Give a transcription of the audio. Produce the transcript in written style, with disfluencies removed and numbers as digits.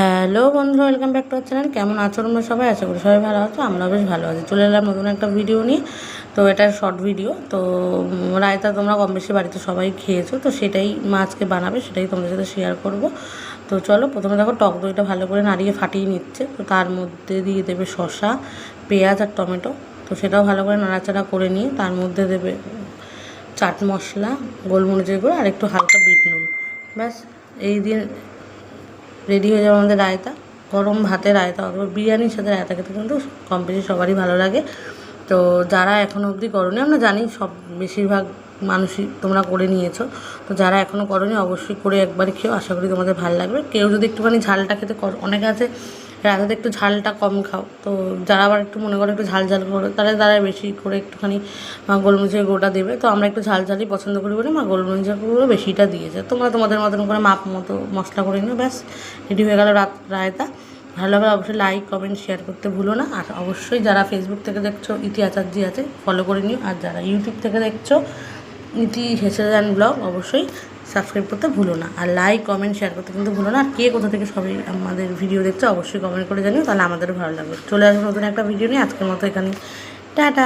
Hello বন্ধুরা, welcome back to our channel. কেমন আছো তোমরা সবাই? আশা করি সবাই ভালো আছো। আমরা বেশ ভালো আছি। চলে এলাম নতুন একটা ভিডিও নিয়ে। তো এটা শর্ট ভিডিও। তো রায়তা তোমরা কম বেশি বাড়িতে সবাই খেয়েছো, তো সেটাই মা আজকে বানাবে, সেটাই তোমাদের সাথে শেয়ার করব। তো চলো, প্রথমে দেখো টক দইটা ভালো করে নাড়িয়ে ফাটিয়ে নিচ্ছে। তো তার মধ্যে দিয়ে দেবে শসা, পেঁয়াজ আর টমেটো। তো সেটাও ভালো করে নাড়াচাড়া করে নিয়ে তার মধ্যে দেবে চাট মশলা, গোলমরিচের গুঁড়ো আর একটু হালকা বিট নুন। ব্যাস, এই দিন রেডি হয়ে যাবে আমাদের রায়তা। গরম ভাতে রায়তা অথবা বিরিয়ানির সাথে রায়তা খেতে কিন্তু কম বেশি সবারই ভালো লাগে। তো যারা এখনও অবধি করোনি, আমরা জানি সব বেশিরভাগ মানুষই তোমরা করে নিয়েছো। তো যারা এখনও করোনি অবশ্যই করে একবার খেয়েও, আশা করি তোমাদের ভালো লাগবে। কেউ যদি একটুখানি ঝালটা খেতে অনেকে আছে রায়তাতে একটু ঝালটা কম খাও, তো যারা আবার একটু মনে করো একটু ঝাল ঝাল করে, তাহলে তারা বেশি করে একটুখানি গোলমরিচের গুঁড়োটা দেবে। তো আমরা একটু ঝাল ঝালই পছন্দ করি বলে মা গোলমরিচের গুঁড়ো বেশিটা দিয়েছে। তোমরা তোমাদের মতন করে মাপ মতো মশলা করে নিও। ব্যাস, রেডি হয়ে গেল রায়তা। ভালো লাগলে অবশ্যই লাইক কমেন্ট শেয়ার করতে ভুলো না। আর অবশ্যই যারা ফেসবুক থেকে দেখছো ইতি আচার্যি আছে, ফলো করে নিও। আর যারা ইউটিউব থেকে দেখছো ইতি হেসেল অ্যান্ড ব্লগ, অবশ্যই সাবস্ক্রাইব করতে ভুলো না। আর লাইক কমেন্ট শেয়ার করতে কিন্তু ভুলো না। আর কে কোথা থেকে সবাই আমাদের ভিডিও দেখছো অবশ্যই কমেন্ট করে জানিও, তাহলে আমাদেরও ভালো লাগবে। চলে আসবো নতুন একটা ভিডিও নিয়ে। আজকের মতো এখানে টাটা।